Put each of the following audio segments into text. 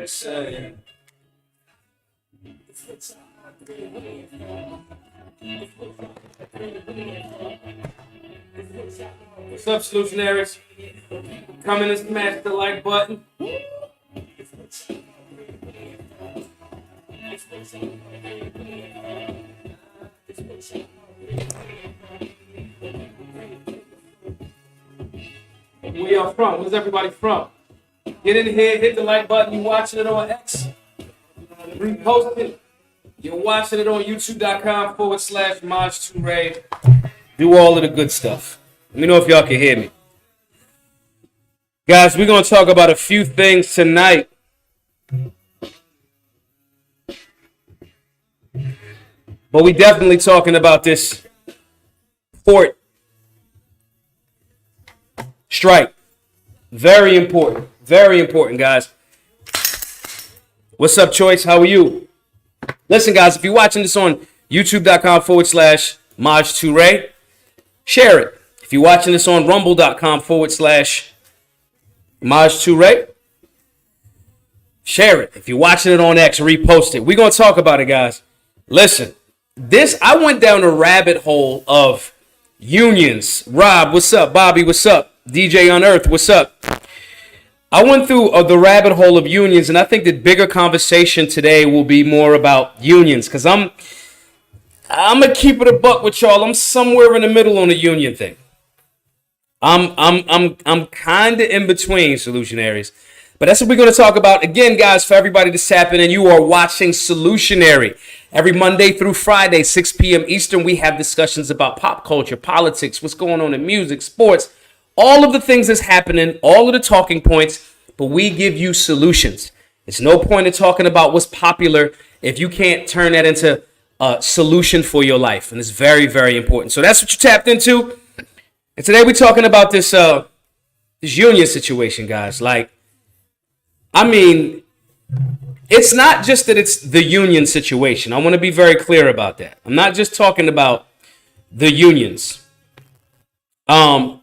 What's up, solutionaries? Come in and smash the like button. Where y'all from? Where's everybody from? Get in here, hit the like button. You watching it on X? Repost it. You're watching it on youtube.com/Maj2Ray. Do all of the good stuff. Let me know if y'all can hear me. Guys, we're going to talk about a few things tonight. But we definitely talking about this port strike. Very important. Very important, guys. What's up, Choice? How are you? Listen, guys, if you're watching this on youtube.com/Maj2Ray, share it. If you're watching this on rumble.com/Maj2Ray, share it. If you're watching it on X, repost it. We're going to talk about it, guys. Listen, I went down a rabbit hole of unions. Rob, what's up? Bobby, what's up? DJ Unearth, what's up? I went through the rabbit hole of unions, and I think the bigger conversation today will be more about unions, because I'm gonna keep it a buck with y'all. I'm somewhere in the middle on the union thing. I'm kind of in between, solutionaries, but that's what we're gonna talk about again, guys. For everybody that's tapping in, you are watching Solutionary every Monday through Friday, 6 p.m. Eastern. We have discussions about pop culture, politics, what's going on in music, sports. All of the things that's happening, all of the talking points, but we give you solutions. It's no point in talking about what's popular if you can't turn that into a solution for your life. And it's very, very important. So that's what you tapped into. And today we're talking about this union situation, guys. It's not just that it's the union situation. I want to be very clear about that. I'm not just talking about the unions.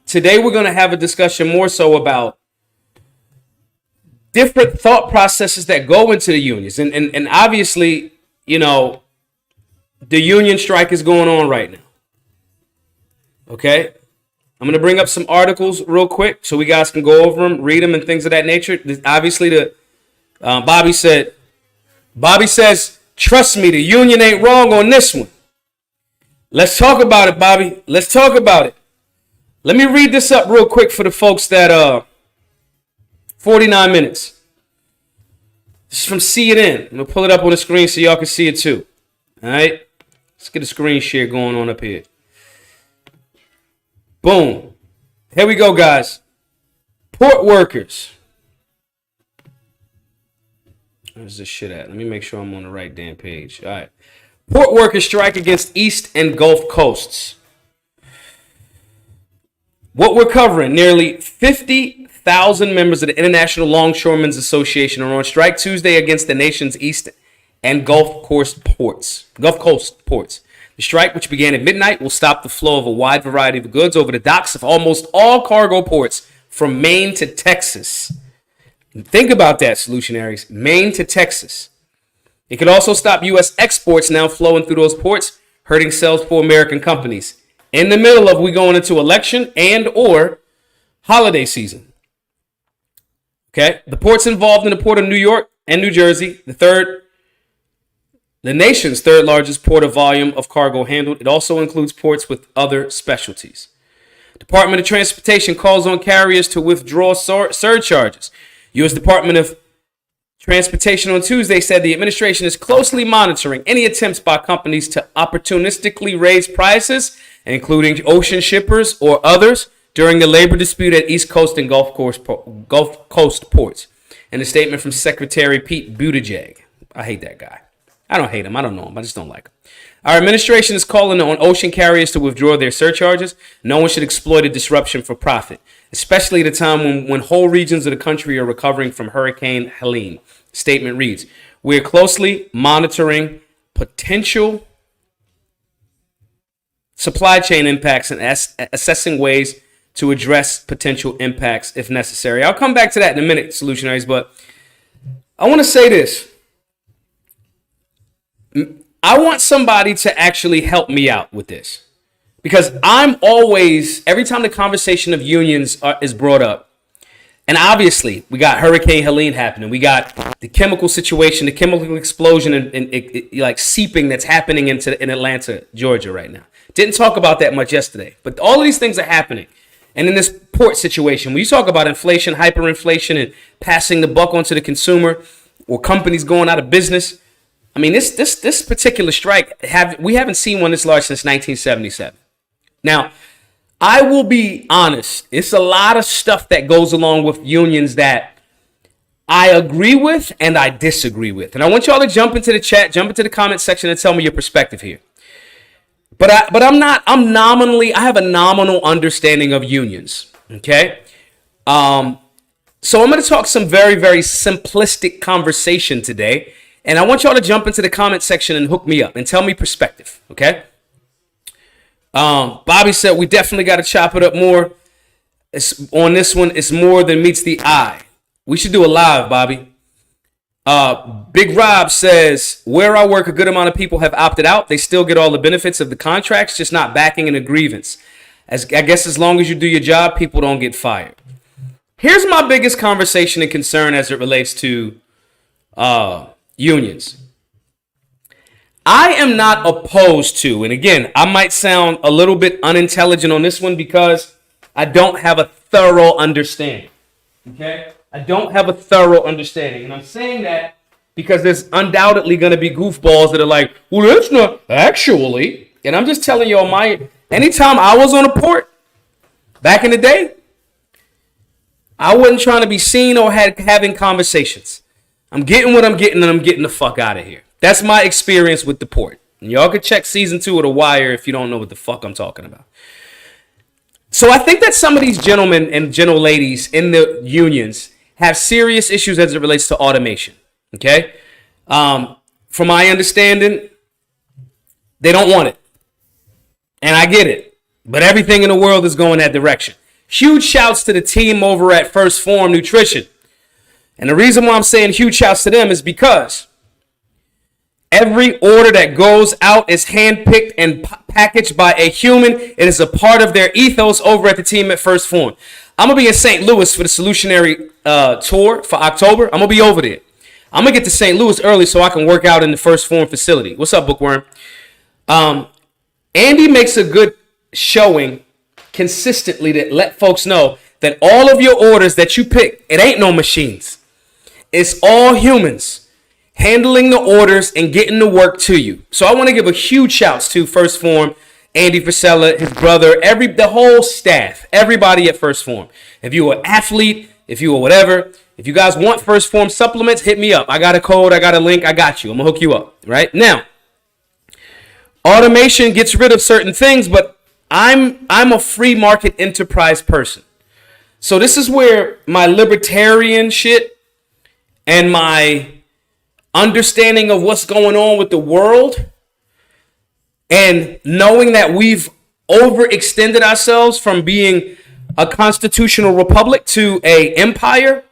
Today we're going to have a discussion more so about different thought processes that go into the unions. And obviously, the union strike is going on right now. Okay? I'm going to bring up some articles real quick so we guys can go over them, read them, and things of that nature. Obviously, Bobby says, trust me, the union ain't wrong on this one. Let's talk about it, Bobby. Let's talk about it. Let me read this up real quick for the folks that 49 minutes. This is from CNN. I'm going to pull it up on the screen so y'all can see it too. All right? Let's get a screen share going on up here. Boom. Here we go, guys. Port workers. Where's this shit at? Let me make sure I'm on the right damn page. All right. Port workers strike against East and Gulf coasts. What we're covering, nearly 50,000 members of the International Longshoremen's Association are on strike Tuesday against the nation's East and Gulf Coast ports. The strike, which began at midnight, will stop the flow of a wide variety of goods over the docks of almost all cargo ports from Maine to Texas. And think about that, solutionaries. Maine to Texas. It could also stop U.S. exports now flowing through those ports, hurting sales for American companies. In the middle of we going into election and or holiday season. Okay, the ports involved in the port of New York and New Jersey, the nation's third largest port of volume of cargo handled. It also includes ports with other specialties. Department of Transportation calls on carriers to withdraw surcharges. U.S. Department of Transportation on Tuesday said the administration is closely monitoring any attempts by companies to opportunistically raise prices, including ocean shippers or others, during the labor dispute at East Coast and Gulf Coast ports. In a statement from Secretary Pete Buttigieg. I hate that guy. I don't hate him. I don't know him. I just don't like him. Our administration is calling on ocean carriers to withdraw their surcharges. No one should exploit a disruption for profit, especially at a time when whole regions of the country are recovering from Hurricane Helene. Statement reads, we are closely monitoring potential supply chain impacts and assessing ways to address potential impacts if necessary. I'll come back to that in a minute, solutionaries, but I want to say this. I want somebody to actually help me out with this. Because I'm always, every time the conversation of unions is brought up, and obviously we got Hurricane Helene happening, we got the chemical situation, the chemical explosion and like seeping that's happening in Atlanta, Georgia right now. Didn't talk about that much yesterday, but all of these things are happening. And in this port situation, when you talk about inflation, hyperinflation, and passing the buck onto the consumer, or companies going out of business, I mean, this particular strike, we haven't seen one this large since 1977. Now, I will be honest. It's a lot of stuff that goes along with unions that I agree with and I disagree with. And I want y'all to jump into the chat, jump into the comment section and tell me your perspective here. But I have a nominal understanding of unions. Okay. So I'm going to talk some very, very simplistic conversation today. And I want y'all to jump into the comment section and hook me up and tell me perspective. Okay. Bobby said we definitely got to chop it up more. On this one, it's more than meets the eye. We should do a live, Bobby. Big Rob says, where I work, a good amount of people have opted out. They still get all the benefits of the contracts, just not backing in a grievance. I guess as long as you do your job, people don't get fired. Here's my biggest conversation and concern as it relates to unions. I am not opposed to, and again, I might sound a little bit unintelligent on this one because I don't have a thorough understanding. Okay? I don't have a thorough understanding. And I'm saying that because there's undoubtedly going to be goofballs that are like, well, that's not actually. And I'm just telling y'all, anytime I was on a port back in the day, I wasn't trying to be seen or having conversations. I'm getting what I'm getting and I'm getting the fuck out of here. That's my experience with the port. And y'all can check season 2 of The Wire if you don't know what the fuck I'm talking about. So I think that some of these gentlemen and gentle ladies in the unions have serious issues as it relates to automation. Okay? From my understanding, they don't want it. And I get it. But everything in the world is going that direction. Huge shouts to the team over at First Form Nutrition. And the reason why I'm saying huge shouts to them is because every order that goes out is handpicked and packaged by a human. It is a part of their ethos over at the team at First Form. I'm going to be in St. Louis for the Solutionary Tour for October. I'm going to be over there. I'm going to get to St. Louis early so I can work out in the First Form facility. What's up, Bookworm? Andy makes a good showing consistently to let folks know that all of your orders that you pick, it ain't no machines. It's all humans handling the orders and getting the work to you. So I want to give a huge shouts to First Form, Andy Frisella, his brother, the whole staff, everybody at First Form. If you are an athlete, if you are whatever, if you guys want First Form supplements, hit me up. I got a code, I got a link, I got you. I'm gonna hook you up. Right now, automation gets rid of certain things, but I'm a free market enterprise person. So this is where my libertarian shit and my understanding of what's going on with the world and knowing that we've overextended ourselves from being a constitutional republic to a empire.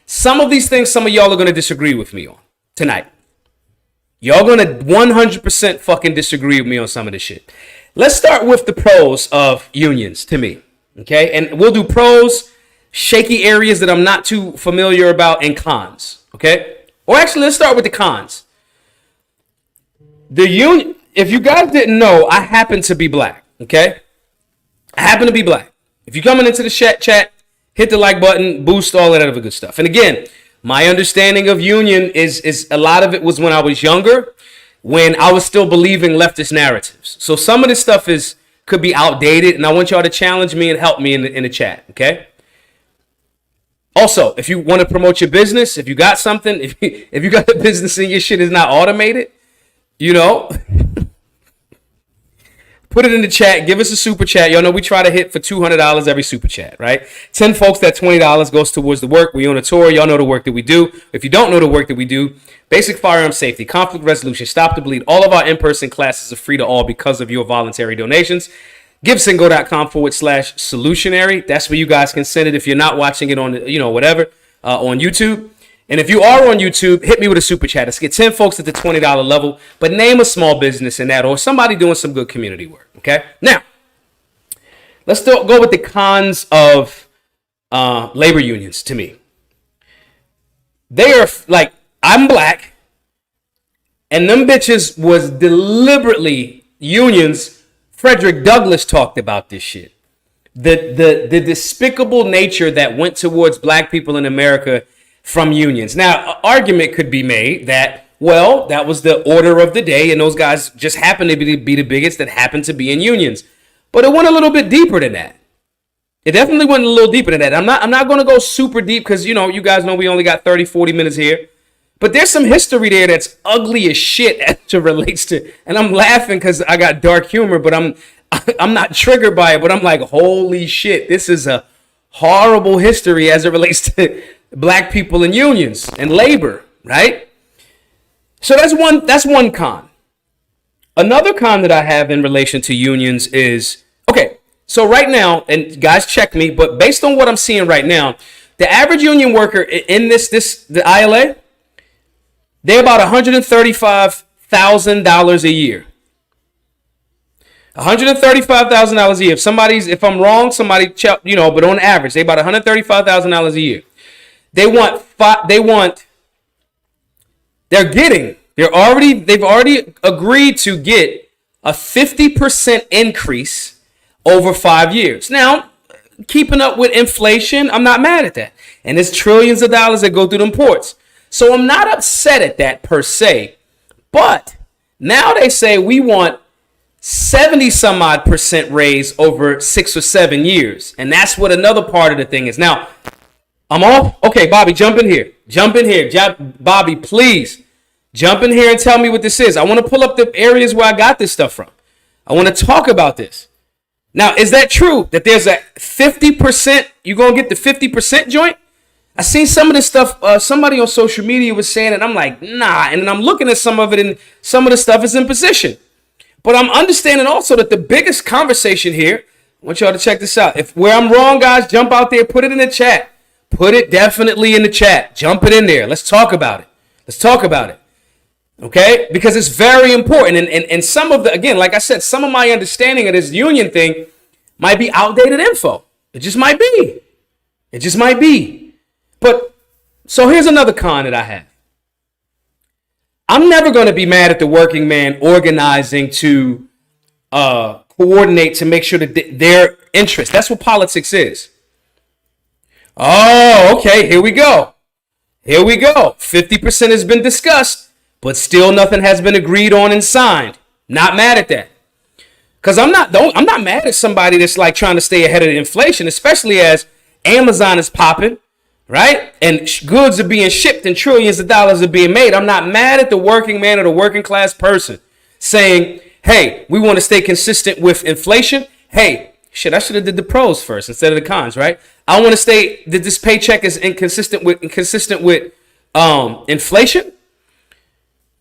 Some of these things, some of y'all are going to disagree with me on tonight. Y'all going to 100% fucking disagree with me on some of this shit. Let's start with the pros of unions to me. Okay. And we'll do pros, shaky areas that I'm not too familiar about, and cons. Okay. Or actually, let's start with the cons. The union, if you guys didn't know, I happen to be black, okay? I happen to be black. If you're coming into the chat, hit the like button, boost, all that other good stuff. And again, my understanding of union is a lot of it was when I was younger, when I was still believing leftist narratives. So some of this stuff could be outdated, and I want y'all to challenge me and help me in the chat, okay? Also, if you want to promote your business, if you got something, if you got a business and your shit is not automated, put it in the chat. Give us a super chat. Y'all know we try to hit for $200 every super chat, right? 10 folks, that $20 goes towards the work. We own a tour. Y'all know the work that we do. If you don't know the work that we do, basic firearm safety, conflict resolution, stop the bleed. All of our in-person classes are free to all because of your voluntary donations. GiveSendGo.com/solutionary. That's where you guys can send it if you're not watching it on, on YouTube. And if you are on YouTube, hit me with a super chat. Let's get 10 folks at the $20 level, but name a small business in that or somebody doing some good community work. Okay. Now, let's still go with the cons of labor unions to me. They are like, I'm black, and them bitches was deliberately unions. Frederick Douglass talked about this shit. The despicable nature that went towards black people in America from unions. Now, an argument could be made that, well, that was the order of the day, and those guys just happened to be the bigots that happened to be in unions. But it went a little bit deeper than that. It definitely went a little deeper than that. I'm not going to go super deep because, you guys know we only got 30, 40 minutes here. But there's some history there that's ugly as shit as it relates to, and I'm laughing because I got dark humor, but I'm not triggered by it, but I'm like, holy shit, this is a horrible history as it relates to black people in unions and labor, right? So that's one con. Another con that I have in relation to unions is, okay, so right now, and guys check me, but based on what I'm seeing right now, the average union worker in the ILA, they're about $135,000 a year. $135,000 a year. If I'm wrong, somebody check, but on average, they're about $135,000 a year. They've already agreed to get a 50% increase over 5 years. Now, keeping up with inflation, I'm not mad at that. And it's trillions of dollars that go through them ports. So I'm not upset at that per se. But now they say we want 70 some odd percent raise over 6 or 7 years. And that's what another part of the thing is. Now, I'm off. Okay, Bobby, jump in here. Bobby, please jump in here and tell me what this is. I want to pull up the areas where I got this stuff from. I want to talk about this. Now, is that true that there's a 50%, you're going to get the 50% joint? I seen some of this stuff, somebody on social media was saying it, I'm like, nah. And then I'm looking at some of it, and some of the stuff is in position. But I'm understanding also that the biggest conversation here, I want y'all to check this out. If where I'm wrong, guys, jump out there, put it in the chat. Put it definitely in the chat. Jump it in there. Let's talk about it. Okay? Because it's very important. And some of the, again, like I said, some of my understanding of this union thing might be outdated info. It just might be. But, so here's another con that I have. I'm never going to be mad at the working man organizing to coordinate to make sure that their interest. That's what politics is. Oh, okay, here we go. 50% has been discussed, but still nothing has been agreed on and signed. Not mad at that. Because I'm not mad at somebody that's like trying to stay ahead of the inflation, especially as Amazon is popping. Right? And goods are being shipped and trillions of dollars are being made. I'm not mad at the working man or the working class person saying, hey, we want to stay consistent with inflation. Hey, shit, I should have did the pros first instead of the cons, right? I want to stay that this paycheck is inconsistent with inflation.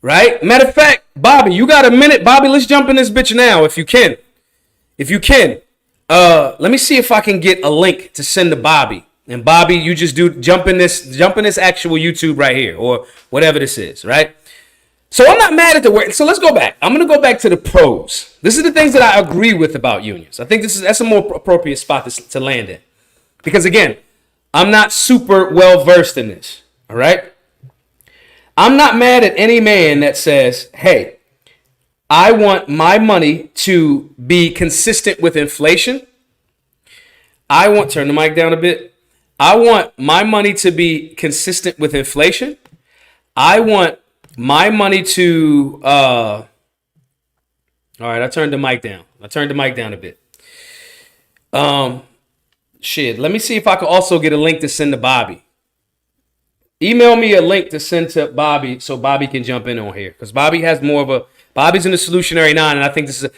Right? Matter of fact, Bobby, you got a minute? Bobby, let's jump in this bitch now if you can. Let me see if I can get a link to send to Bobby. And Bobby, you just jump in this actual YouTube right here or whatever this is, right? So I'm not mad at the work. So let's go back. I'm going to go back to the pros. This is the things that I agree with about unions. I think that's a more appropriate spot to land in. Because again, I'm not super well versed in this, all right? I'm not mad at any man that says, hey, I want my money to be consistent with inflation. Turn the mic down a bit. I want my money to be consistent with inflation. I want my money to, all right, I turned the mic down a bit. Let me see if I can also get a link to send to Bobby. Email me a link to send to Bobby so Bobby can jump in on here. Because Bobby's in the Solutionary 9, and I think this is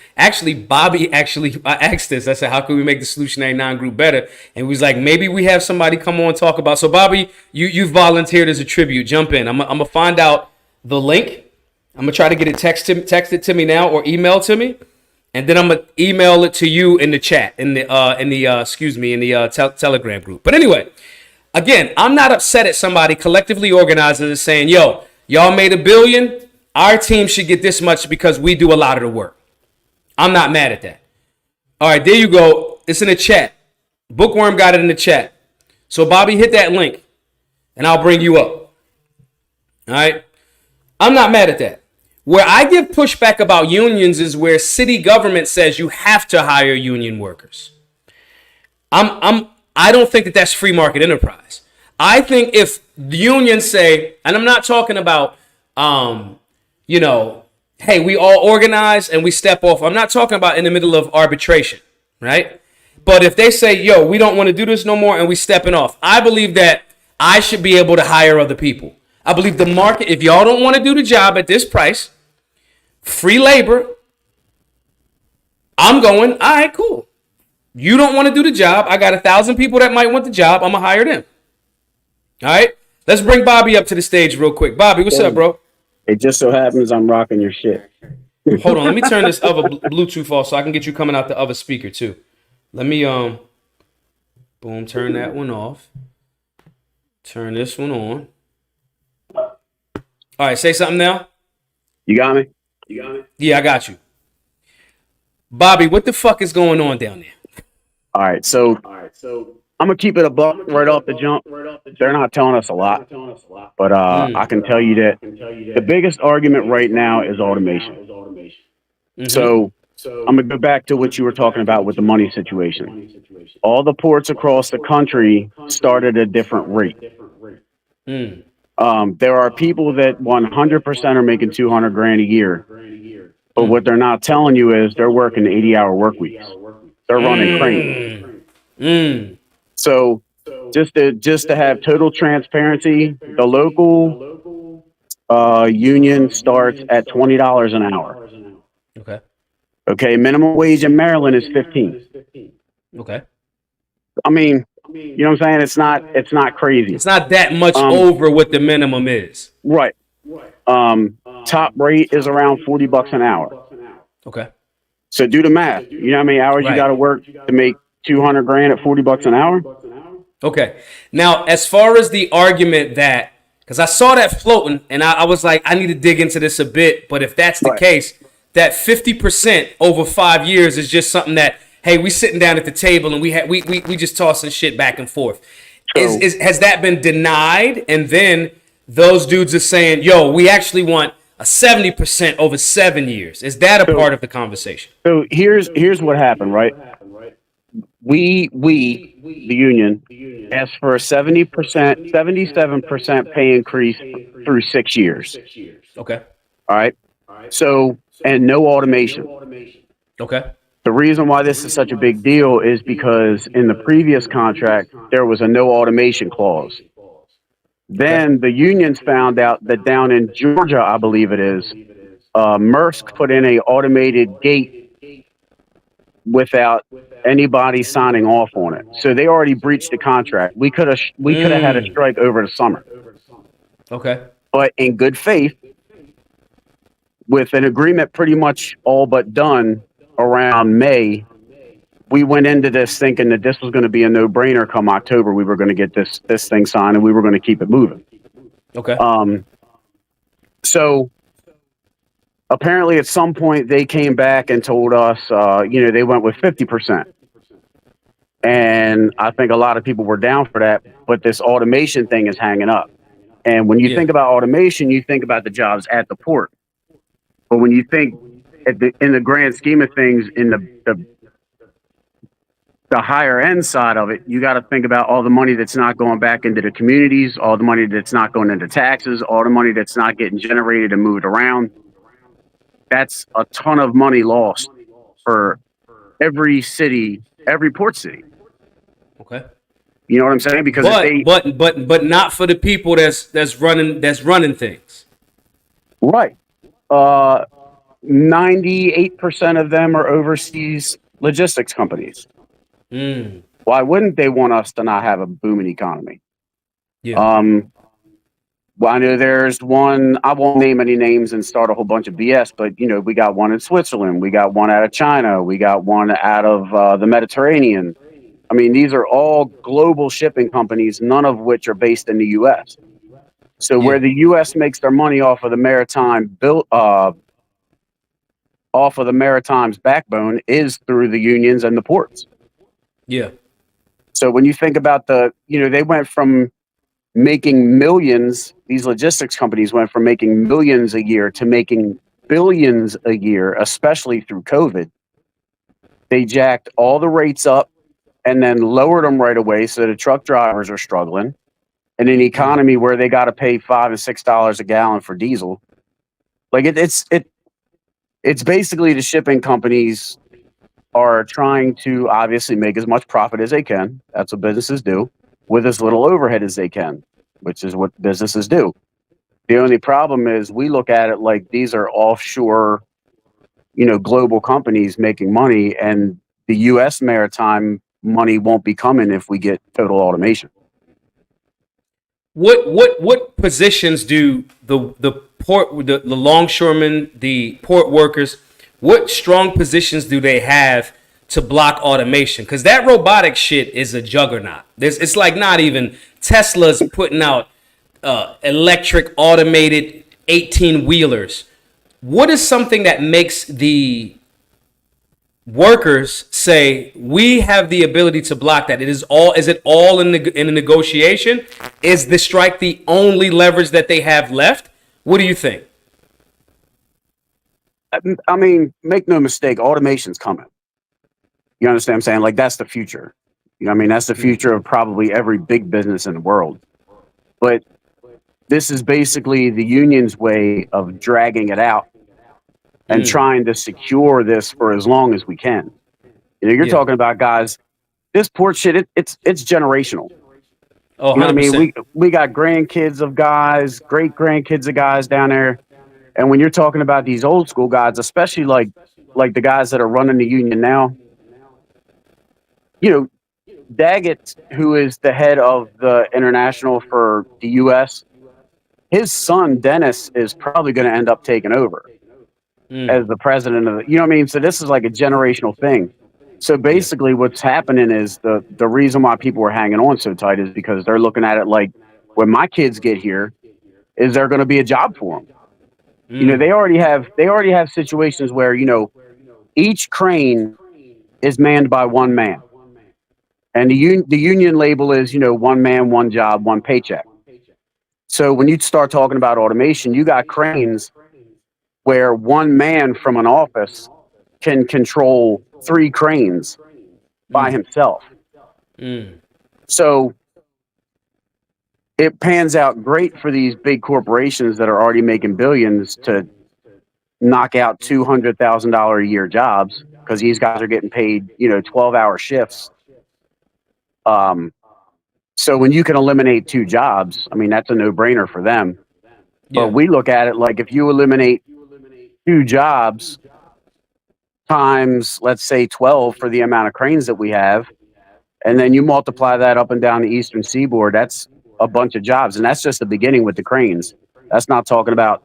Bobby I asked this. I said, how can we make the Solutionary 9 group better? And he was like, maybe we have somebody come on and talk about. So Bobby, you've volunteered as a tribute. Jump in. I'm gonna find out the link. I'm gonna try to get it texted to me now or email to me, and then I'm gonna email it to you in the chat Telegram group. But anyway, Again, I'm not upset at somebody collectively organizing and saying, yo, y'all made $1 billion. Our team should get this much because we do a lot of the work. I'm not mad at that. All right, there you go. It's in the chat. Bookworm got it in the chat. So, Bobby, hit that link, and I'll bring you up. All right? I'm not mad at that. Where I give pushback about unions is where city government says you have to hire union workers. I don't think that that's free market enterprise. I think if the unions say, and I'm not talking about, hey, we all organize and we step off. I'm not talking about in the middle of arbitration, right? But if they say, yo, we don't want to do this no more and we stepping off, I believe that I should be able to hire other people. I believe the market, if y'all don't want to do the job at this price, free labor, I'm going, all right, cool. You don't want to do the job. I got 1,000 people that might want the job. I'm going to hire them. All right? Let's bring Bobby up to the stage real quick. Bobby, what's up, bro? It just so happens I'm rocking your shit. Hold on. Let me turn this other Bluetooth off so I can get you coming out the other speaker, too. Let me, boom, turn that one off. Turn this one on. All right, say something now. You got me? Yeah, I got you. Bobby, what the fuck is going on down there? All right, so I'm gonna keep it a buck right off the jump. They're not telling us a lot, but I can tell you that the biggest argument right now is automation. Mm-hmm. So I'm gonna go back to what you were talking about with the money situation. All the ports across the country start at a different rate. There are people that 100% are making 200 grand a year, but what they're not telling you is they're working 80-hour work weeks. They're running cranes. So just to have total transparency, the local union starts at $20 an hour. Okay. Minimum wage in Maryland is 15. Okay. I mean, you know what I'm saying? It's not crazy. It's not that much over what the minimum is. Right. Top rate is around $40 an hour. Okay. So do the math. You know how many hours you got to work to make 200 grand at $40 an hour? Okay. Now, as far as the argument that, because I saw that floating and I was like, I need to dig into this a bit. But if that's the case, that 50% over 5 years is just something that, hey, we sitting down at the table and we just tossing shit back and forth. Has that been denied? And then those dudes are saying, yo, we actually want a 70% over 7 years. Is that a part of the conversation? So here's what happened, right? We the union asked for a 77% pay increase through 6 years. Okay. All right. So, and no automation. Okay. The reason why this is such a big deal is because in the previous contract, there was a no automation clause. Then the unions found out that down in Georgia, I believe it is, Maersk put in a automated gate without anybody signing off on it. So they already breached the contract. We could have had a strike over the summer. Okay. But in good faith, with an agreement pretty much all but done around May, we went into this thinking that this was going to be a no-brainer. Come October, we were going to get this thing signed and we were going to keep it moving. Okay. So apparently at some point they came back and told us, they went with 50%. And I think a lot of people were down for that, but this automation thing is hanging up. And when you think about automation, you think about the jobs at the port. But when you think in the grand scheme of things, in the higher end side of it, you got to think about all the money that's not going back into the communities, all the money that's not going into taxes, all the money that's not getting generated and moved around. That's a ton of money lost for every city, every port city. Okay. You know what I'm saying? Because but not for the people that's running things. Right. 98% of them are overseas logistics companies. Why wouldn't they want us to not have a booming economy? Well, I know there's one, I won't name any names and start a whole bunch of BS, but we got one in Switzerland, we got one out of China, we got one out of the Mediterranean. I mean, these are all global shipping companies, none of which are based in the U.S. So Yeah. where the U.S. makes their money off of the maritime's backbone is through the unions and the ports. Yeah. So when you think about they went from making millions, these logistics companies went from making millions a year to making billions a year, especially through COVID. They jacked all the rates up and then lowered them right away so the truck drivers are struggling. In an economy where they got to pay $5 and $6 a gallon for diesel, like it's basically the shipping companies are trying to obviously make as much profit as they can. That's what businesses do, with as little overhead as they can, which is what businesses do. The only problem is we look at it like these are offshore, global companies making money, and the U.S. maritime money won't be coming if we get total automation. What positions do the longshoremen, the port workers, what strong positions do they have to block automation? Because that robotic shit is a juggernaut. It's like not even Tesla's putting out electric automated 18-wheelers. What is something that makes the workers say we have the ability to block that? Is it all in a negotiation? Is the strike the only leverage that they have left? What do you think? I mean, make no mistake, automation's coming. You understand what I'm saying? Like, that's the future. That's the future of probably every big business in the world. But this is basically the union's way of dragging it out and trying to secure this for as long as we can. You're talking about guys, this port shit, it's generational. Oh, 100%. You know what I mean? We got grandkids of guys, great grandkids of guys down there. And when you're talking about these old school guys, especially like the guys that are running the union now, Daggett, who is the head of the international for the U.S., his son, Dennis, is probably going to end up taking over as the president of you know what I mean? So this is like a generational thing. So basically what's happening is the reason why people are hanging on so tight is because they're looking at it like, when my kids get here, is there going to be a job for them? They already have situations where, each crane is manned by one man. And the union label is, one man, one job, one paycheck. So when you start talking about automation, you got cranes where one man from an office can control 3 cranes by himself. So it pans out great for these big corporations that are already making billions to knock out $200,000 a year jobs, because these guys are getting paid, 12-hour shifts. So when you can eliminate 2 jobs, that's a no-brainer for them. But we look at it like, if you eliminate 2 jobs times, let's say, 12 for the amount of cranes that we have, and then you multiply that up and down the eastern seaboard, that's a bunch of jobs. And that's just the beginning with the cranes. That's not talking about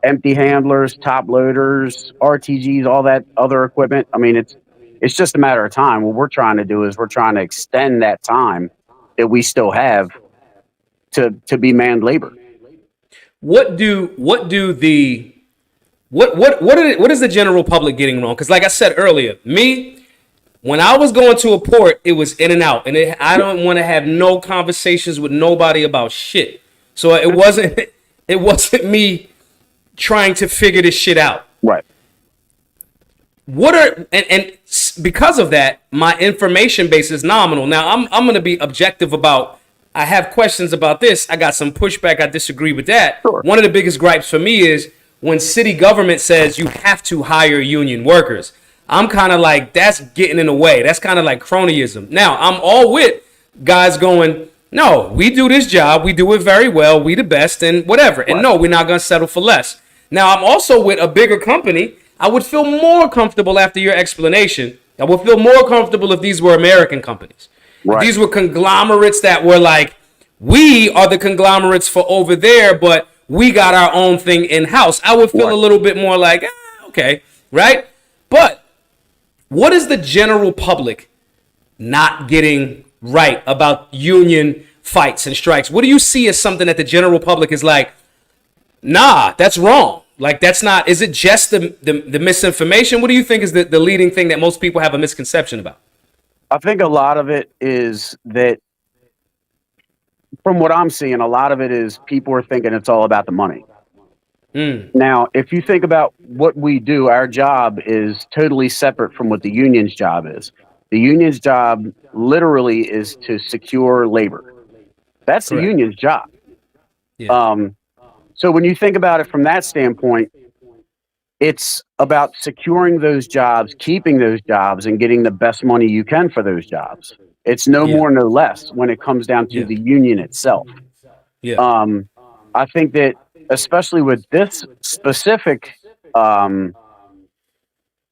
empty handlers, top loaders, RTGs, all that other equipment. It's just a matter of time. What we're trying to do is we're trying to extend that time that we still have to be manned labor. What is the general public getting wrong? Because like I said earlier, when I was going to a port, it was in and out, and I don't want to have no conversations with nobody about shit. So it wasn't me trying to figure this shit out. Right. And because of that, my information base is nominal. Now I'm going to be objective about. I have questions about this. I got some pushback. I disagree with that. Sure. One of the biggest gripes for me is when city government says you have to hire union workers. I'm kind of like, that's getting in the way. That's kind of like cronyism. Now, I'm all with guys going, no, we do this job. We do it very well. We the best and whatever. And no, we're not going to settle for less. Now, I'm also with a bigger company. I would feel more comfortable after your explanation. I would feel more comfortable if these were American companies. Right. If these were conglomerates that were like, we are the conglomerates for over there, but we got our own thing in-house. I would feel a little bit more like, okay, right? But what is the general public not getting right about union fights and strikes? What do you see as something that the general public is like, nah, that's wrong? Like, that's not, is it just the misinformation? What do you think is the leading thing that most people have a misconception about? I think a lot of it is that, from what I'm seeing, a lot of it is people are thinking it's all about the money. Now, if you think about what we do, our job is totally separate from what the union's job is. The union's job literally is to secure labor. That's the Correct. union's job. Yeah. So when you think about it from that standpoint, it's about securing those jobs, keeping those jobs, and getting the best money you can for those jobs. It's no Yeah. more, no less when it comes down to Yeah. the union itself. Yeah. I think that, especially with this specific um,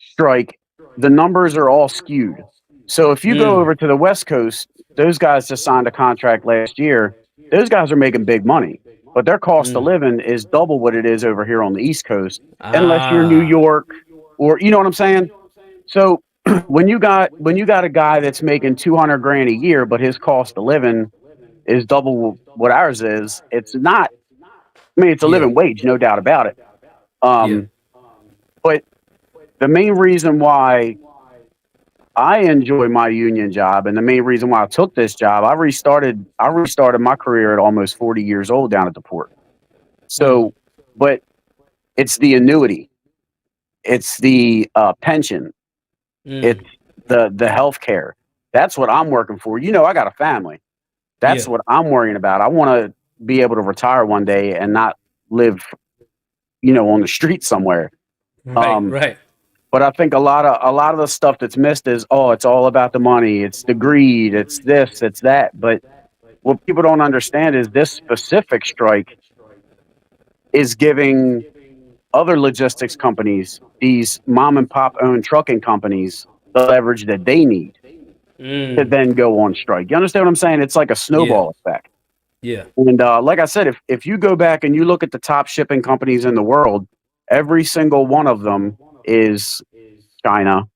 strike, the numbers are all skewed. So if you go over to the West Coast, those guys just signed a contract last year. Those guys are making big money, but their cost of living is double what it is over here on the East Coast, unless you're New Ah. York or, you know what I'm saying? So when you got a guy that's making 200 grand a year, but his cost of living is double what ours is, it's not. I mean, it's a Yeah. living wage, no doubt about it. Yeah. But the main reason why I enjoy my union job, and the main reason why I took this job, I restarted my career at almost 40 years old down at the port. So, but it's the annuity, it's the pension, it's the health care. That's what I'm working for. You know, I got a family. That's Yeah. what I'm worrying about. I want to be able to retire one day and not live, you know, on the street somewhere. Right. Um, Right. but I think a lot of the stuff that's missed is, oh, it's all about the money, it's the greed, it's this, it's that. But what people don't understand is this specific strike is giving other logistics companies, these mom and pop owned trucking companies, the leverage that they need to then go on strike. You understand what I'm saying? It's like a Yeah. snowball effect. Yeah. And like I said, if you go back and you look at the top shipping companies in the world, every single one of them is China.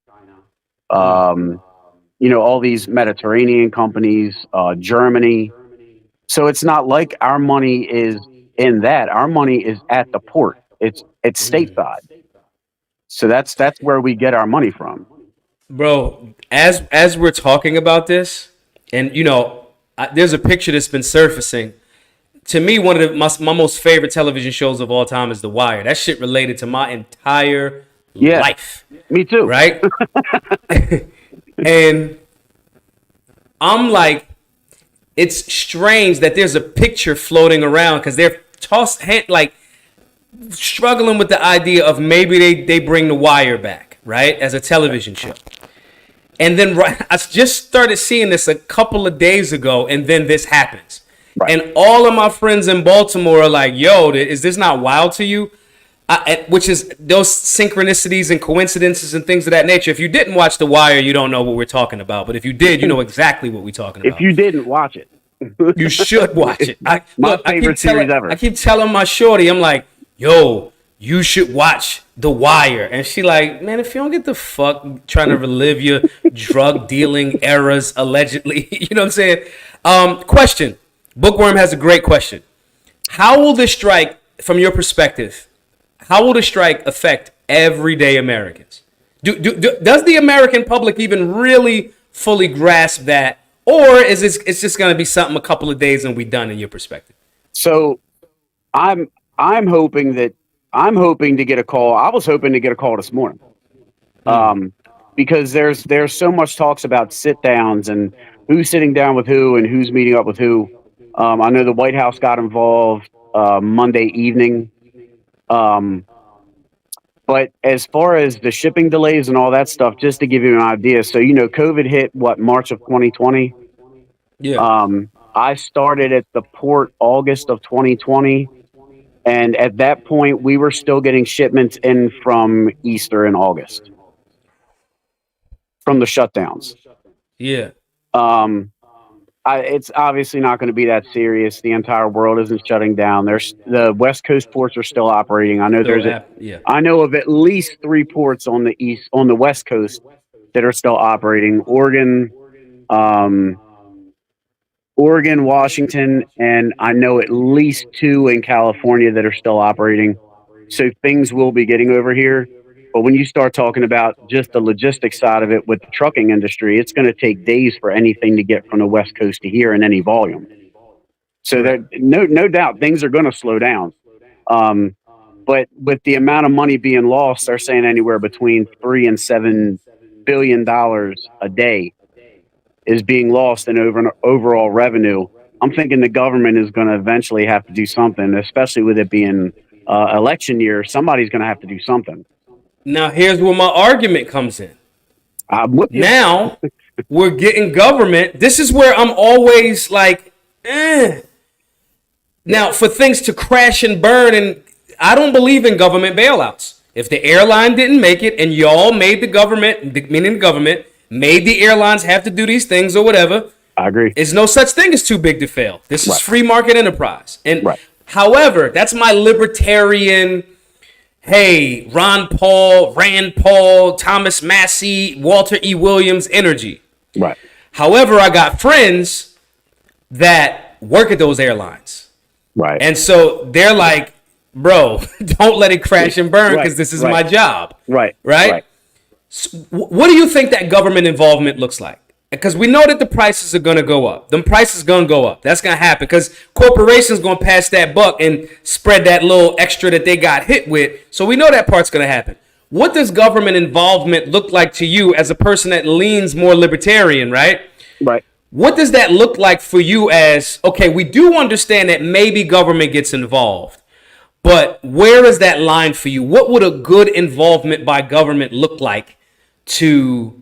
You know, all these Mediterranean companies, Germany. So it's not like our money is in that. Our money is at the port. It's stateside. So that's where we get our money from. Bro, as we're talking about this, and you know, there's a picture that's been surfacing. To me, one of my most favorite television shows of all time is The Wire. That shit related to my entire Yeah, life, me too. right? And I'm like, it's strange that there's a picture floating around because they're like struggling with the idea of maybe they bring The Wire back, right, as a television show. And then I just started seeing this a couple of days ago, and then this happens. Right. And all of my friends in Baltimore are like, yo, is this not wild to you? Which is those synchronicities and coincidences and things of that nature. If you didn't watch The Wire, you don't know what we're talking about. But if you did, you know exactly what we're talking about. If you didn't watch it, you should watch it. My favorite series ever. I keep telling my shorty, I'm like, yo, you should watch The Wire. And she like, man, if you don't get the fuck trying to relive your drug dealing eras, allegedly, you know what I'm saying? Question. Bookworm has a great question. How will the strike, from your perspective, how will the strike affect everyday Americans? Does the American public even really fully grasp that? Or is it's just going to be something a couple of days and we done in your perspective? So I'm hoping to get a call. I was hoping to get a call this morning. Because there's so much talks about sit downs and who's sitting down with who and who's meeting up with who. I know the White House got involved Monday evening. But as far as the shipping delays and all that stuff, just to give you an idea, so you know, COVID hit March of 2020. Yeah. I started at the port August of 2020, and at that point, we were still getting shipments in from Easter in August from the shutdowns. Yeah. It's obviously not going to be that serious. The entire world isn't shutting down. There's the West Coast ports are still operating. I know I know of at least 3 ports on the West Coast that are still operating. Oregon, um, Oregon, Washington, and I know at least two in California that are still operating. So things will be getting over here. But when you start talking about just the logistics side of it with the trucking industry, it's going to take days for anything to get from the West Coast to here in any volume. So Right. that no doubt things are going to slow down. But with the amount of money being lost, they're saying anywhere between $3 and $7 billion a day is being lost in overall revenue. I'm thinking the government is going to eventually have to do something, especially with it being election year. Somebody's going to have to do something. Now here's where my argument comes in. I'm with you. Now we're getting government. This is where I'm always like, eh. Now for things to crash and burn, and I don't believe in government bailouts. If the airline didn't make it, and y'all made the government, meaning the government, made the airlines have to do these things or whatever, I agree. there's no such thing as too big to fail. This is Right. free market enterprise. And Right. however, that's my libertarian, hey, Rand Paul, Thomas Massey, Walter E. Williams energy. Right. However, I got friends that work at those airlines. Right. And so they're like, bro, don't let it crash and burn because Right. this is Right. my job. Right. Right? Right. So what do you think that government involvement looks like? Because we know that the prices are going to go up. Them prices going to go up. That's going to happen because corporations going to pass that buck and spread that little extra that they got hit with. So we know that part's going to happen. What does government involvement look like to you as a person that leans more libertarian, right? Right. What does that look like for you as, okay, we do understand that maybe government gets involved, but where is that line for you? What would a good involvement by government look like to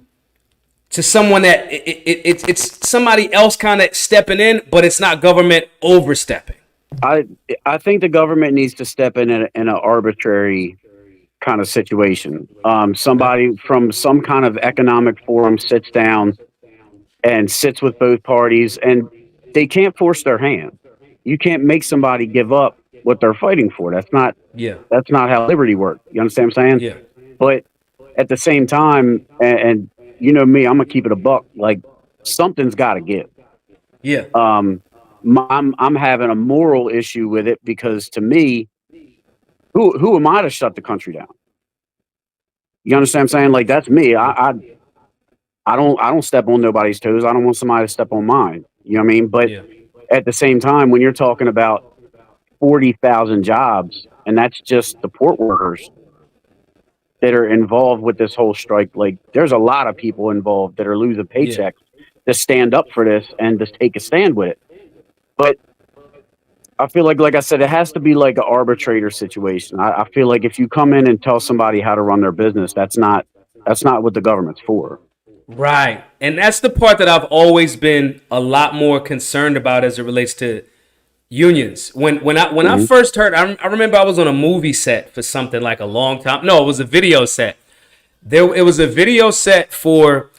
someone that it's somebody else kind of stepping in, but it's not government overstepping? I think the government needs to step in an arbitrary kind of situation. Somebody from some kind of economic forum sits down and sits with both parties, and they can't force their hand. You can't make somebody give up what they're fighting for. Yeah. That's not how liberty works. You understand what I'm saying? Yeah. But at the same time, and you know me, I'm gonna keep it a buck. Like something's got to give. Yeah. I'm having a moral issue with it because to me, who am I to shut the country down? You understand what I'm saying? Like that's me. I don't step on nobody's toes. I don't want somebody to step on mine. You know what I mean? But Yeah. at the same time, when you're talking about 40,000 jobs, and that's just the port workers that are involved with this whole strike, like there's a lot of people involved that are losing paychecks to stand up for this and just take a stand with it. But I feel like I said, it has to be like an arbitrator situation. I feel like if you come in and tell somebody how to run their business, that's not what the government's for. Right. And that's the part that I've always been a lot more concerned about as it relates to unions. When I first heard, I remember I was on a movie set for something like a long time. No, it was a video set. It was a video set for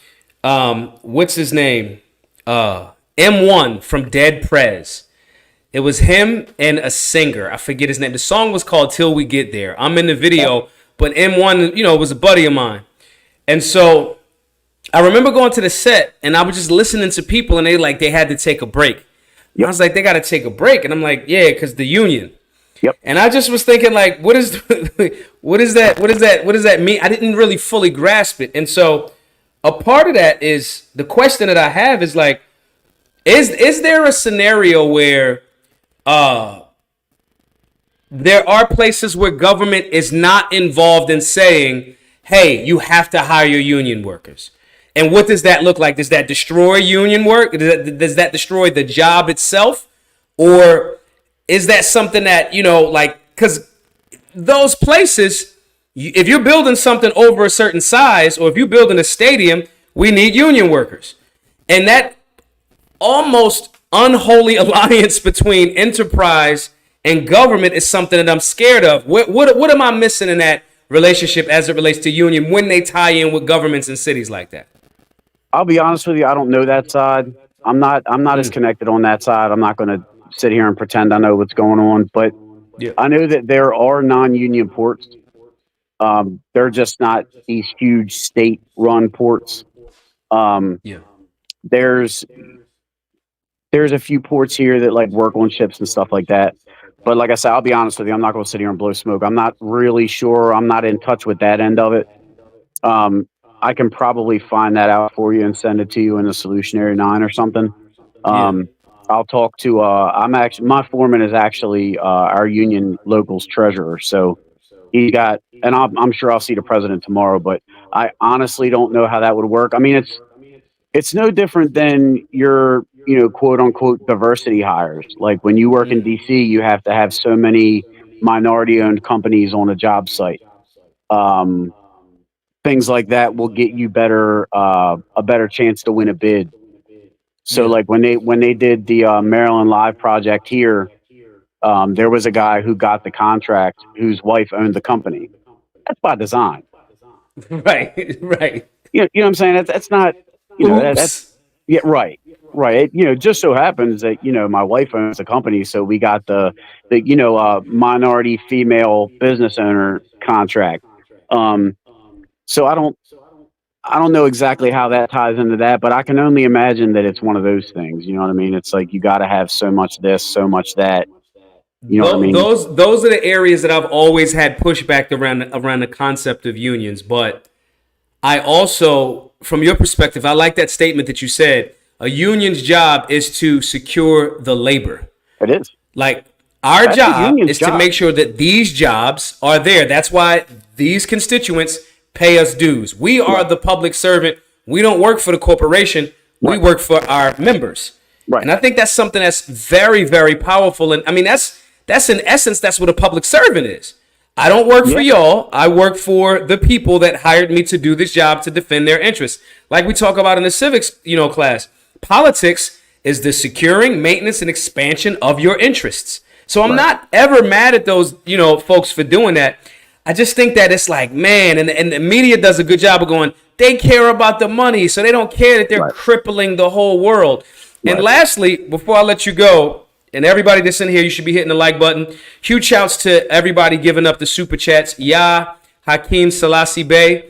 what's his name? M1 from Dead Prez. It was him and a singer. I forget his name. The song was called Till We Get There. I'm in the video, but M1, was a buddy of mine. And so I remember going to the set and I was just listening to people and they had to take a break. Yep. I was like, they got to take a break. And I'm like, yeah, because the union. Yep. And I just was thinking like, what does that mean? I didn't really fully grasp it. And so a part of that is the question that I have is like, is there a scenario where there are places where government is not involved in saying, hey, you have to hire union workers? And what does that look like? Does that destroy union work? Does that destroy the job itself? Or is that something that, because those places, if you're building something over a certain size, or if you're building a stadium, we need union workers. And that almost unholy alliance between enterprise and government is something that I'm scared of. What am I missing in that relationship as it relates to union when they tie in with governments and cities like that? I'll be honest with you, I don't know that side. I'm not as connected on that side. I'm not going to sit here and pretend I know what's going on, but Yeah. I know that there are non-union ports. They're just not these huge state-run ports. Yeah. there's there's a few ports here that like work on ships and stuff like that. But like I said, I'll be honest with you, I'm not going to sit here and blow smoke. I'm not really sure. I'm not in touch with that end of it. Um, I can probably find that out for you and send it to you in a Solutionary 9 or something. Yeah. I'll talk to. I'm actually my foreman is actually our union locals treasurer, so he got. And I'm sure I'll see the president tomorrow, but I honestly don't know how that would work. I mean, it's no different than your, quote unquote diversity hires. Like when you work in DC, you have to have so many minority owned companies on a job site. Um, Things like that will get you a better chance to win a bid. So Yeah. like when they did the Maryland Live project here, there was a guy who got the contract whose wife owned the company. That's by design. Right. Right. You know what I'm saying? That's not, that's Oops. yeah, right. Right. Just so happens that, my wife owns a company, so we got the minority female business owner contract. Um, so I don't know exactly how that ties into that, but I can only imagine that it's one of those things. You know what I mean? It's like you got to have so much this, so much that. You know what I mean? Those are the areas that I've always had pushback around the concept of unions. But I also, from your perspective, I like that statement that you said. A union's job is to secure the labor. It is. Like our That's a job union's is to job. make sure that these jobs are there. That's why these constituents pay us dues. We are the public servant. We don't work for the corporation. We Right. work for our members. Right. And I think that's something that's very, very powerful. And I mean, that's in essence, that's what a public servant is. I don't work for Yeah. y'all. I work for the people that hired me to do this job to defend their interests. Like we talk about in the civics, class. Politics is the securing, maintenance, and expansion of your interests. So I'm Right. not ever mad at those, folks for doing that. I just think that it's like, man, and the media does a good job of going, they care about the money, so they don't care that they're Right. crippling the whole world. And Right. lastly, before I let you go, and everybody that's in here, you should be hitting the like button. Huge shouts to everybody giving up the super chats. Yah Hakeem Selassie Bey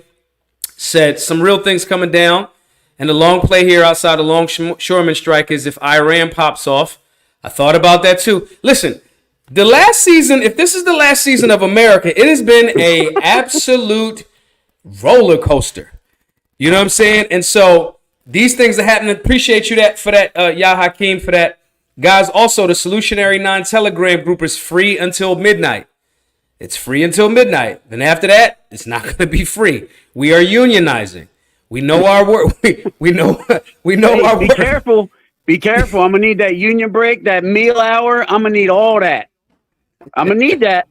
said some real things coming down. And the long play here outside the longshoreman strike is if Iran pops off. I thought about that too. Listen, the last season, if this is the last season of America, it has been a absolute roller coaster. You know what I'm saying? And so these things are happening. Appreciate you for that, Yah Hakeem, for that. Guys, also the Solutionary 9 Telegram group is free until midnight. It's free until midnight. Then after that, it's not going to be free. We are unionizing. We know our work. We know Hey, our be work. careful. Be careful. I'm gonna need that union break, that meal hour. I'm gonna need all that. I'm gonna need that.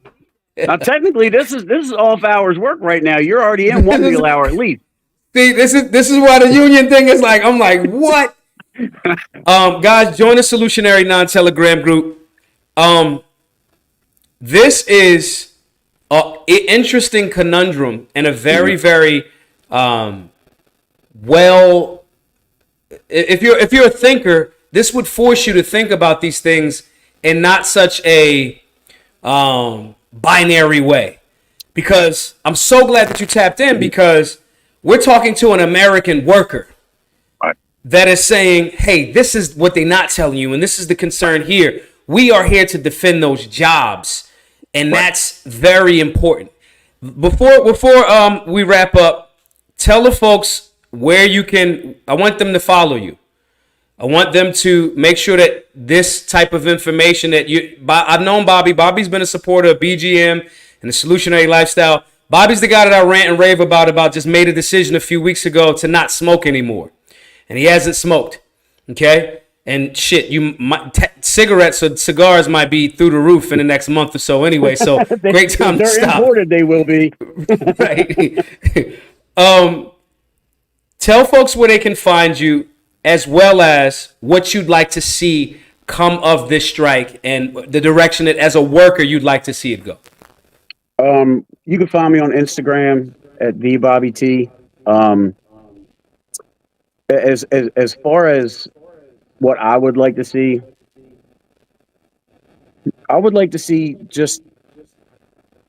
Now, technically, this is off hours work right now. You're already in one meal hour at least. See, this is why the union thing is like. I'm like, what? Guys, join the Solutionary 9 Telegram group. This is an interesting conundrum and a very, very well. If you're a thinker, this would force you to think about these things in not such a binary way. Because I'm so glad that you tapped in, because we're talking to an American worker Right. that is saying, hey, this is what they're not telling you, and this is the concern here. We are here to defend those jobs, and that's very important. Before we wrap up, tell the folks where you can. I want them to follow you. I want them to make sure that this type of information that I've known Bobby. Bobby's been a supporter of BGM and the Solutionary Lifestyle. Bobby's the guy that I rant and rave about just made a decision a few weeks ago to not smoke anymore. And he hasn't smoked. Okay? And shit, cigarettes or cigars might be through the roof in the next month or so anyway. So great time to They're stop. imported. They will be. Right. Tell folks where they can find you, as well as what you'd like to see come of this strike and the direction that, as a worker, you'd like to see it go. You can find me on Instagram at the Bobby T. As far as what I would like to see, I would like to see just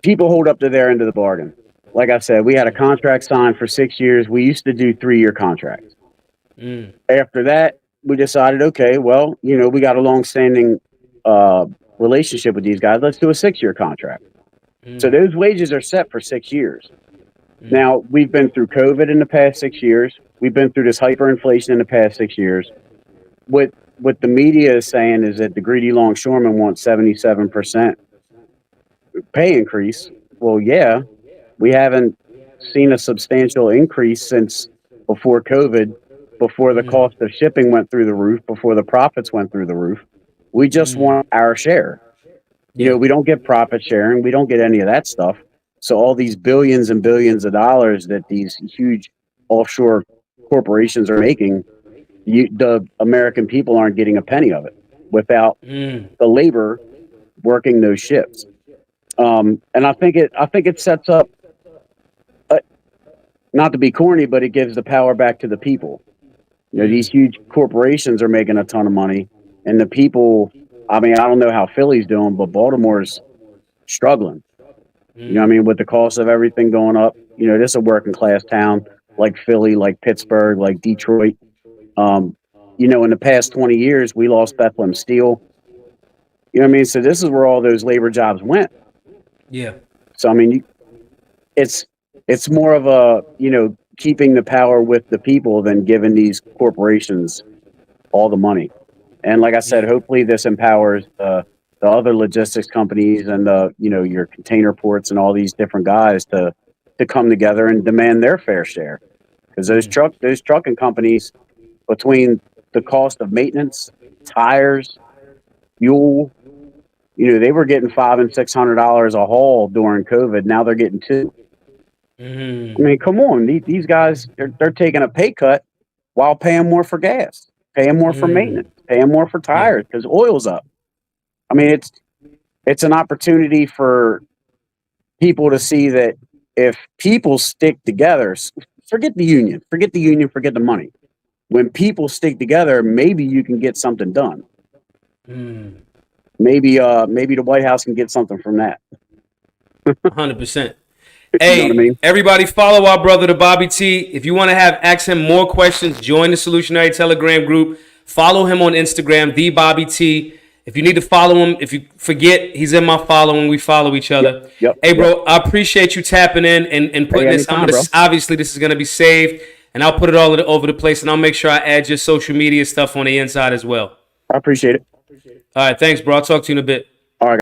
people hold up to their end of the bargain. Like I said, we had a contract signed for 6 years. We used to do 3-year contracts. After that, we decided, okay, well, we got a long-standing relationship with these guys. Let's do a 6-year contract. So those wages are set for 6 years. Now, we've been through COVID in the past 6 years. We've been through this hyperinflation in the past 6 years. What the media is saying is that the greedy longshoremen want 77% pay increase. Well, yeah, we haven't seen a substantial increase since before COVID, before the cost of shipping went through the roof, before the profits went through the roof. We just want our share. We don't get profit sharing. We don't get any of that stuff. So all these billions and billions of dollars that these huge offshore corporations are making, the American people aren't getting a penny of it without the labor working those ships. And I think it sets up, not to be corny, but it gives the power back to the people. These huge corporations are making a ton of money, and the people. I mean, I don't know how Philly's doing, but Baltimore's struggling. With the cost of everything going up. This is a working class town like Philly, like Pittsburgh, like Detroit. In the past 20 years, we lost Bethlehem Steel. So this is where all those labor jobs went. Yeah. So, it's more of a, keeping the power with the people than giving these corporations all the money. And like I said, hopefully this empowers the other logistics companies and your container ports and all these different guys to come together and demand their fair share. Because those trucking companies, between the cost of maintenance, tires, fuel, they were getting $500 and $600 a haul during COVID. Now they're getting $200. Come on, these guys they're taking a pay cut while paying more for gas, paying more for maintenance, paying more for tires because oil's up. It's an opportunity for people to see that if people stick together, forget the union, forget the money. When people stick together, maybe you can get something done. Maybe the White House can get something from that. 100%. Hey, you know what I mean? Everybody follow our brother, the Bobby T. If you want to ask him more questions, join the Solutionary Telegram group. Follow him on Instagram, the Bobby T. If you need to follow him, if you forget, he's in my following. We follow each other. Hey, bro, I appreciate you tapping in and putting this. Obviously, this is going to be saved, and I'll put it all over the place, and I'll make sure I add your social media stuff on the inside as well. I appreciate it. All right, thanks, bro. I'll talk to you in a bit. All right.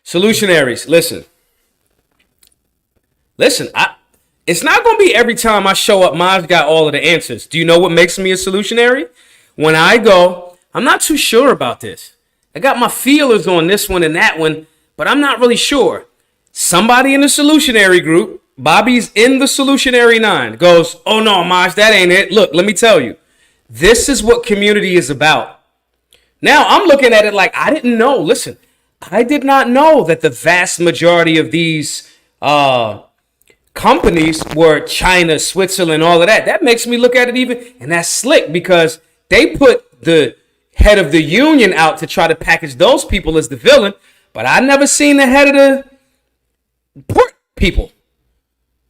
Solutionaries, listen, it's not going to be every time I show up, Maj got all of the answers. Do you know what makes me a solutionary? When I go, I'm not too sure about this. I got my feelers on this one and that one, but I'm not really sure. Somebody in the solutionary group, Bobby's in the solutionary 9, goes, oh no, Maj, that ain't it. Look, let me tell you, this is what community is about. Now I'm looking at it like I didn't know. Listen, I did not know that the vast majority of these companies were China, Switzerland, all of that. That makes me look at it even, and that's slick because they put the head of the union out to try to package those people as the villain, but I never seen the head of the port people.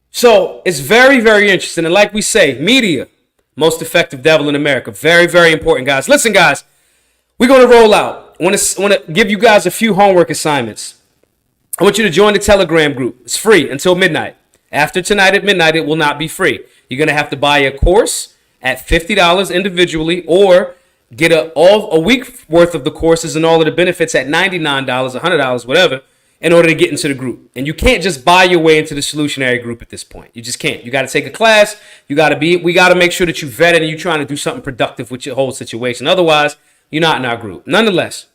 So it's very, very interesting. And like we say, media, most effective devil in America. Very, very important, guys. Listen, guys, we're going to roll out. I want to give you guys a few homework assignments. I want you to join the Telegram group. It's free until midnight. After tonight at midnight, it will not be free. You're going to have to buy a course at $50 individually or get a week worth of the courses and all of the benefits at $99, $100, whatever, in order to get into the group. And you can't just buy your way into the solutionary group at this point. You just can't. You got to take a class. We got to make sure that you vet it and you're trying to do something productive with your whole situation. Otherwise, you're not in our group. Nonetheless,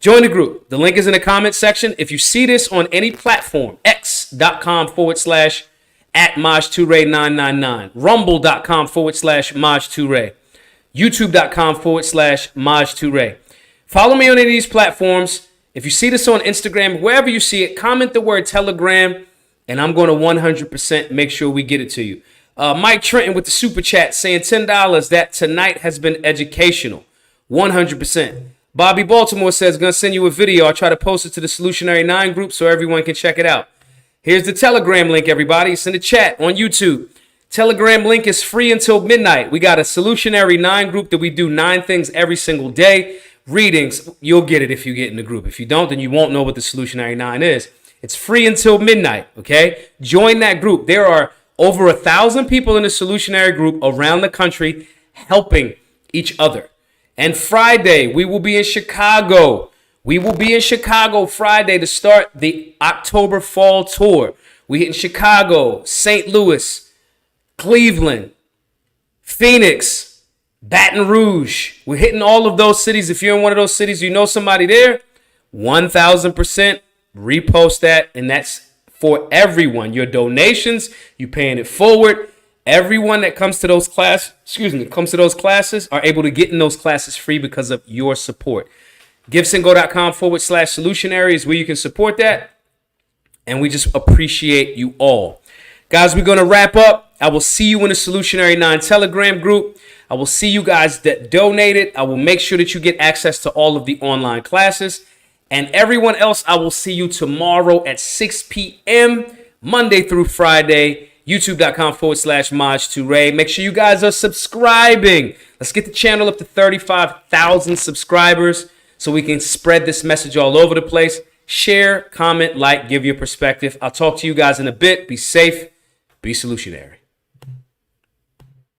join the group. The link is in the comment section. If you see this on any platform, x.com/@Maj2Ray999, rumble.com/Maj2Ray, youtube.com/Maj2Ray. Follow me on any of these platforms. If you see this on Instagram, wherever you see it, comment the word Telegram, and I'm going to 100% make sure we get it to you. Mike Trenton with the super chat saying $10 that tonight has been educational. 100%. Bobby Baltimore says, going to send you a video. I'll try to post it to the Solutionary 9 group so everyone can check it out. Here's the Telegram link, everybody. It's in the chat on YouTube. Telegram link is free until midnight. We got a Solutionary 9 group that we do 9 things every single day. Readings, you'll get it if you get in the group. If you don't, then you won't know what the Solutionary 9 is. It's free until midnight, okay? Join that group. There are over 1,000 people in the Solutionary group around the country helping each other. And Friday, we will be in Chicago. We will be in Chicago Friday to start the October Fall Tour. We hit in Chicago, St. Louis, Cleveland, Phoenix, Baton Rouge. We're hitting all of those cities. If you're in one of those cities, you know somebody there, 1,000% repost that, and that's for everyone. Your donations, you paying it forward. Everyone that comes to those classes are able to get in those classes free because of your support. GiveSendGo.com/solutionary is where you can support that. And we just appreciate you all. Guys, we're going to wrap up. I will see you in the Solutionary 9 Telegram group. I will see you guys that donated. I will make sure that you get access to all of the online classes. And everyone else, I will see you tomorrow at 6 p.m. Monday through Friday. YouTube.com/Maj2Ray. Make sure you guys are subscribing. Let's get the channel up to 35,000 subscribers so we can spread this message all over the place. Share, comment, like, give your perspective. I'll talk to you guys in a bit. Be safe. Be solutionary.